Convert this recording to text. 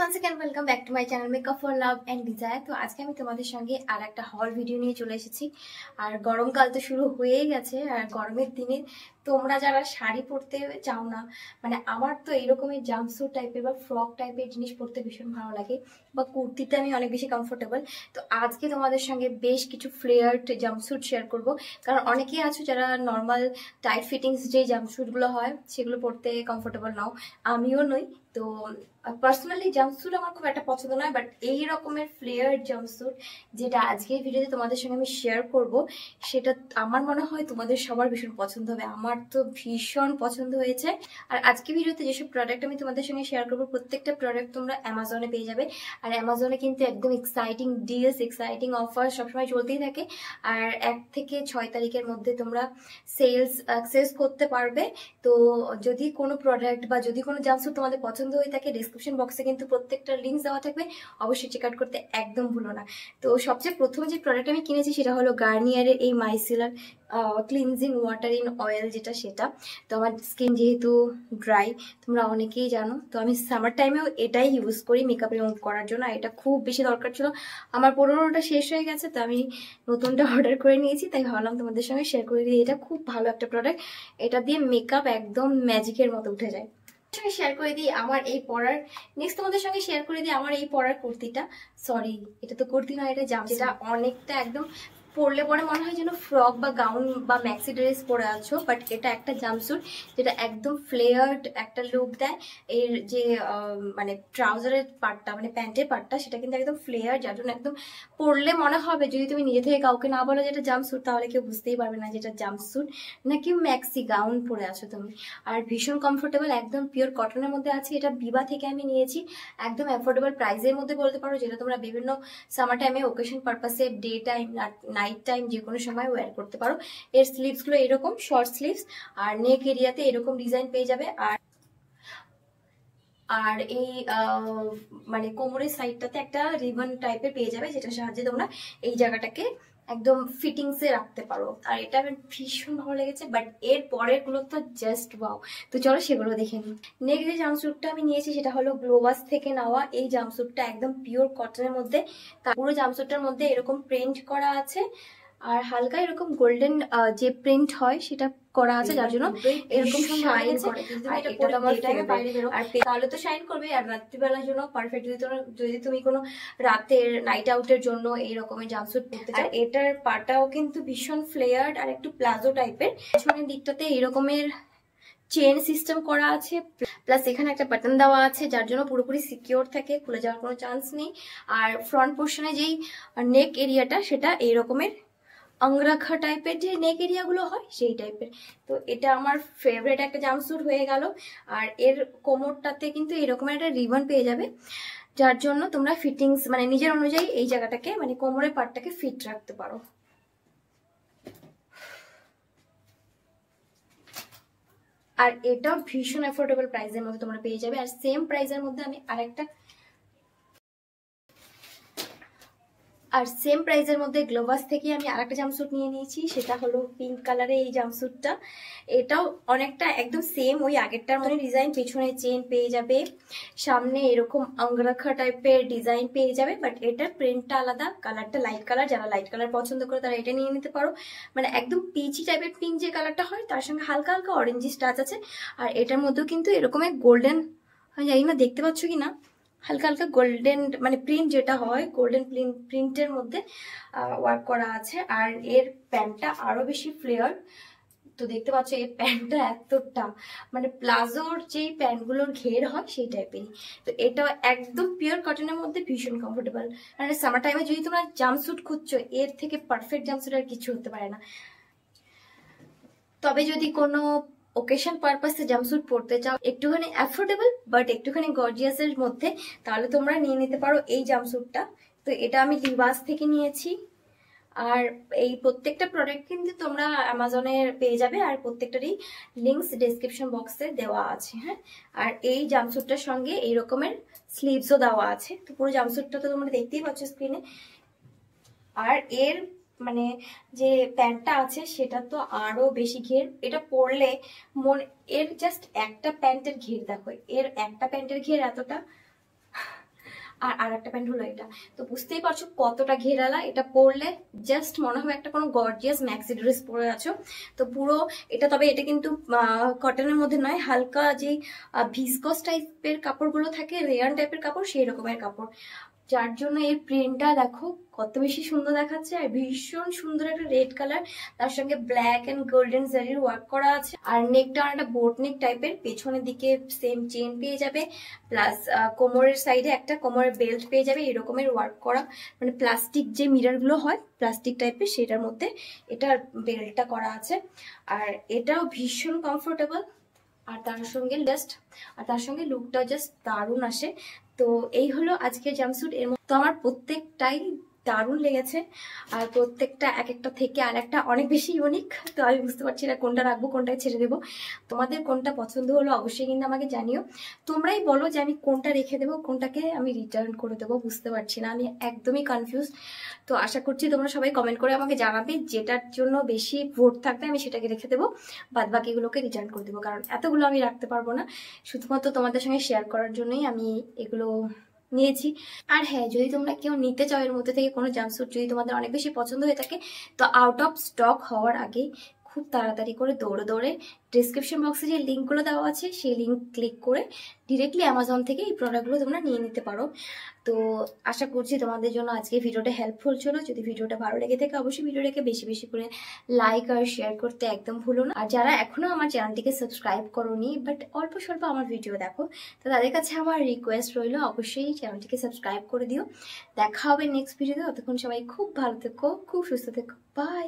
once again welcome back to my channel Makeup for Love and Desire। তো আজকে আমি তোমাদের সঙ্গে আর একটা হল ভিডিও নিয়ে চলে এসেছি। আর গরমকাল তো শুরু হয়েই গেছে, আর গরমের দিনে তোমরা যারা শাড়ি পরতে চাও না, মানে আমার তো এইরকমের জাম্পস্যুট টাইপের বা ফ্রক টাইপের জিনিস পরতে ভীষণ ভালো লাগে, বা কুর্তিতে আমি অনেক বেশি কমফোর্টেবল। তো আজকে তোমাদের সঙ্গে বেশ কিছু ফ্লেয়ার্ড জাম্পস্যুট শেয়ার করব, কারণ অনেকেই আছো যারা নর্মাল টাইট ফিটিংস যে জাম্পস্যুটগুলো হয় সেগুলো পরতে কমফোর্টেবল নাও, আমিও নই। তো পার্সোনালি জাম্পস্যুট আমার খুব একটা পছন্দ নয়, বাট এই রকমের ফ্লেয়ার্ড জাম্পস্যুট যেটা আজকের ভিডিওতে তোমাদের সঙ্গে আমি শেয়ার করব, সেটা আমার মনে হয় তোমাদের সবার ভীষণ পছন্দ হবে। আমার তো ভীষণ পছন্দ হয়েছে। আর আজকে ভিডিওতে যেসব প্রোডাক্ট আমি তোমাদের সঙ্গে শেয়ার করবো, প্রত্যেকটা প্রোডাক্ট তোমরা অ্যামাজনে পেয়ে যাবে। আর অ্যামাজনে কিন্তু একদম এক্সাইটিং ডিলস, এক্সাইটিং অফার সবসময় চলতেই থাকে। আর 1 থেকে 6 তারিখের মধ্যে তোমরা সেলস অ্যাক্সেস করতে পারবে। তো যদি কোনো প্রোডাক্ট বা যদি কোনো জাম্পস্যুট তোমাদের পছন্দ হয়ে থাকে, ডিসক্রিপশন বক্সে কিন্তু প্রত্যেকটা লিঙ্ক দেওয়া থাকবে, অবশ্যই চেক আউট করতে একদম ভুলো না। তো সবচেয়ে প্রথম যে প্রোডাক্ট আমি কিনেছি সেটা হলো গার্নিয়ারের এই micellar cleansing water in oil, সেটা তো আমার স্কিন যেহেতু ড্রাই, তোমরা অনেকেই জানো, তো আমি সামার টাইমেও এটাই ইউজ করি মেকআপ রিমুভ করার জন্য। এটা খুব বেশি দরকার ছিল, আমার পুরোনোটা শেষ হয়ে গেছে, তো আমি নতুনটা অর্ডার করে নিয়েছি, তাই ভাবলাম তোমাদের সঙ্গে শেয়ার করে দিই। এটা খুব ভালো একটা প্রোডাক্ট, এটা দিয়ে মেকআপ একদম ম্যাজিকের মতো উঠে যায়। শেয়ার করে দিই আমার এই পরার, নেক্সট তোমাদের সঙ্গে শেয়ার করে দিই আমার এই পরার কুর্তিটা। সরি, এটা তো কুর্তি নয়, এটা জামা, যেটা অনেকটা একদম পরলে পরে মনে হয় যেন ফ্রক বা গাউন বা ম্যাক্সি ড্রেস পরে আছো, বাট এটা একটা জাম্পস্যুট যেটা একদম ফ্লেয়ার্ড একটা লুক দেয়। এর যে মানে ট্রাউজারের পার্টটা, মানে প্যান্টের পার্টটা, সেটা কিন্তু একদম ফ্লেয়ার, যার জন্য একদম পরলে মনে হবে, যদি তুমি নিজে থেকে কাউকে না বলো যেটা জাম্পস্যুট, তাহলে কেউ বুঝতেই পারবে না যেটা জাম্পস্যুট নাকি ম্যাক্সি গাউন পরে আছো তুমি। আর ভীষণ কমফোর্টেবল, একদম পিওর কটনের মধ্যে আছে। এটা বিবা থেকে আমি নিয়েছি, একদম অ্যাফোর্ডেবল প্রাইসের মধ্যে বলতে পারো, যেটা তোমরা বিভিন্ন সামার টাইমে ওকেশন পারপাসে, ডে টাইম, নাইট টাইম, যে কোনো সময় ওয়্যার করতে পারো। এর স্লিভসগুলো এরকম শর্ট স্লিভস, আর নেক এরিয়াতে এরকম ডিজাইন পেয়ে যাবে। আর এই মানে কোমরের সাইডটাতে একটা রিবন টাইপের পেয়ে যাবে, যেটার সাহায্যে তোমরা এই জায়গাটাকে একদম ফিটিংসে রাখতে পারো। আর এটা আমার ভীষণ ভালো লেগেছে, বাট এর পরের গুলো তো জাস্ট ওয়াও। তো চলো সেগুলো দেখে নিই। নেক্সট যে জাম্পস্যুটটা আমি নিয়েছি সেটা হলো গ্লোবাস থেকে নেওয়া এই জাম্পস্যুটটা, একদম পিওর কটনের মধ্যে। পুরো জাম্পস্যুটটার মধ্যে এরকম প্রিন্ট করা আছে, আর হালকা এরকম গোল্ডেন যে প্রিন্ট হয় সেটা করা আছে, যার জন্য এরকম শাইন করে। আর এটা তো আমার ফেভারিট, আর তাহলে তো শাইন করবে। আর রাত্রিবেলার জন্য পারফেক্ট, যদি তুমি কোনো রাতের নাইট আউটের জন্য এই রকমের জাম্পস্যুট পরতে চাও। এটার পাটাও কিন্তু ভীষণ ফ্লেয়ার্ড আর একটু প্লাজো টাইপের। পেছনের দিকটাতে এরকমের চেন সিস্টেম করা আছে, প্লাস এখানে একটা বাটন দেওয়া আছে, যার জন্য পুরোপুরি সিকিউর থাকে, খুলে যাওয়ার কোনো চান্স নেই। আর ফ্রন্ট পোর্শনে যেই নেক এরিয়াটা, সেটা এই রকমের অঙ্গরাখা টাইপের যে নেক এরিয়াগুলো হয় সেই টাইপের। তো এটা আমার ফেভারিট একটা জাম্পস্যুট হয়ে গেল। আর এর কোমরটাতে কিন্তু এরকম একটা রিবন পেয়ে যাবে, যার জন্য তোমরা ফিটিংস মানে নিজের অনুযায়ী এই জায়গাটাকে, মানে কোমরের পার্টটাকে ফিট রাখতে পারো। আর এটা ভীষণ অ্যাফোর্ডেবল প্রাইসের মধ্যে তোমরা পেয়ে যাবে। আর সেম প্রাইসের মধ্যে আমি গ্লোবাস থেকে আমি আরেকটা জাম্পস্যুট নিয়ে নিয়েছি, সেটা হলো পিঙ্ক কালারের এই জাম্পস্যুটটা। এটাও অনেকটা একদম সেম ওই আগেরটার মধ্যে ডিজাইন, পেছনে চেন পেয়ে যাবে, সামনে এরকম অঙ্গরাখা টাইপের ডিজাইন পেয়ে যাবে, বাট এটার প্রিন্টটা আলাদা, কালারটা লাইট কালার। যারা লাইট কালার পছন্দ করে তারা এটা নিয়ে নিতে পারো। মানে একদম পিচি টাইপের পিঙ্ক যে কালারটা হয়, তার সঙ্গে হালকা হালকা অরেঞ্জিস টাচ আছে। আর এটার মধ্যেও কিন্তু এরকমের গোল্ডেন, জানি না দেখতে পাচ্ছ কি না, হালকা হালকা গোল্ডেন মানে প্রিন্ট যেটা হয়, গোল্ডেন প্রিন্টের মধ্যে ওয়ার্ক করা আছে। আর এর প্যান্টটা আরো বেশি ফ্লেয়ার, তো দেখতে পাচ্ছ এই প্যান্টটা এতটা মানে প্লাজোর যেই প্যান্টগুলোর ঘের হয় সেই টাইপেরই। তো এটা একদম পিওর কটনের মধ্যে ভীষণ কমফোর্টেবল। মানে সামার টাইমে যদি তোমরা জাম্পস্যুট খুঁজছো, এর থেকে পারফেক্ট জাম্পস্যুট আর কিছু হতে পারে না। তবে যদি কোনো ওকেশন পারপাসে জাম্পস্যুট পরতে চাও, একটুখানি অ্যাফোর্ডেবল বাট একটুখানি গর্জিয়াসের মধ্যে, তাহলে তোমরা নিয়ে নিতে পারো এই জাম্পস্যুটটা। তো এটা আমি লিভাস থেকে নিয়েছি। আর এই প্রত্যেকটা প্রোডাক্ট কিন্তু তোমরা অ্যামাজনে পেয়ে যাবে, আর প্রত্যেকটারই লিঙ্কস ডেসক্রিপশন বক্সে দেওয়া আছে। হ্যাঁ, আর এই জাম্পস্যুটটার সঙ্গে এই রকমের স্লিভসও দেওয়া আছে। তো পুরো জাম্পস্যুটটা তো তোমরা দেখতেই পাচ্ছ স্ক্রিনে। আর এর মানে যে প্যান্টটা আছে সেটা তো আরো বেশি ঘের, এটা পরলে এর জাস্ট একটা প্যান্টের ঘের দেখো, এর একটা প্যান্টের ঘের এতটা, আর আরেকটা প্যান্ট হলো এটা। তো বুঝতেই পারছো কতটা ঘেরালা। এটা পরলে জাস্ট মনে হবে একটা কোনো গর্জিয়াস ম্যাক্সি ড্রেস পরে আছো। তো পুরো এটা, তবে এটা কিন্তু কটনের মধ্যে নয়, হালকা যে ভিসকস টাইপের কাপড়গুলো থাকে, রেয়ান টাইপের কাপড়, সেই রকমের কাপড়, যার জন্য এর প্রিন্টটা দেখো কত বেশি সুন্দর দেখাচ্ছে। আর ভীষণ সুন্দর একটা রেড কালার, তার সঙ্গে ব্ল্যাক এন্ড গোল্ডেন জারির ওয়ার্ক করা আছে। আর নেকটা একটা বোট নেক টাইপের, পেছনের দিকে সেম চেন পেয়ে যাবে, প্লাস কোমরের সাইডে একটা কোমরের বেল্ট পেয়ে যাবে এরকমের ওয়ার্ক করা, মানে প্লাস্টিক যে মিরর গুলো হয় প্লাস্টিক টাইপের, সেটার মধ্যে এটার বেল্টটা করা আছে। আর এটাও ভীষণ কমফোর্টেবল। আর তার সঙ্গে লুকটা জাস্ট দারুণ আসে। তো এই হলো আজকে জাম্পস্যুট। এর মধ্যে তো আমার প্রত্যেকটাই দারুণ লেগেছে, আর প্রত্যেকটা এক একটা থেকে আর একটা অনেক বেশি ইউনিক। তো আমি বুঝতে পারছি না কোনটা রাখবো কোনটায় ছেড়ে দেবো। তোমাদের কোনটা পছন্দ হলো অবশ্যই কিন্তু আমাকে জানিও। তোমরাই বলো যে আমি কোনটা রেখে দেবো, কোনটাকে আমি রিটার্ন করে দেবো, বুঝতে পারছি না, আমি একদমই কনফিউজ। তো আশা করছি তোমরা সবাই কমেন্ট করে আমাকে জানাবে, যেটার জন্য বেশি ভোট থাকবে আমি সেটাকে রেখে দেবো, বাদ বাকিগুলোকে রিটার্ন করে দেবো, কারণ এতগুলো আমি রাখতে পারবো না। শুধুমাত্র তোমাদের সঙ্গে শেয়ার করার জন্যই আমি এগুলো নিয়েছি। আর হ্যাঁ, যদি তোমরা কেউ নিতে চাও এর মধ্যে থেকে কোনো জাম্পস্যুট, যদি তোমাদের অনেক বেশি পছন্দ হয়ে থাকে, তো আউট অফ স্টক হওয়ার আগে খুব তাড়াতাড়ি করে দৌড়ে ডিসক্রিপশন বক্সে যে লিঙ্কগুলো দেওয়া আছে সেই লিঙ্ক ক্লিক করে ডিরেক্টলি অ্যামাজন থেকে এই প্রোডাক্টগুলো তোমরা নিয়ে নিতে পারো। তো আশা করছি তোমাদের জন্য আজকে ভিডিওটা হেল্পফুল ছিল। যদি ভিডিওটা ভালো লেগে থাকে অবশ্যই ভিডিওটাকে বেশি বেশি করে লাইক আর শেয়ার করতে একদম ভুলো না। আর যারা এখনো আমার চ্যানেলটিকে সাবস্ক্রাইব করোনি বাট অল্প স্বল্প আমার ভিডিও দেখো, তো তাদের কাছে আমার রিকোয়েস্ট রইলো অবশ্যই চ্যানেলটিকে সাবস্ক্রাইব করে দিও। দেখা হবে নেক্সট ভিডিওতে। ততক্ষণ সবাই খুব ভালো থেকো, খুব সুস্থ থেকো, বাই।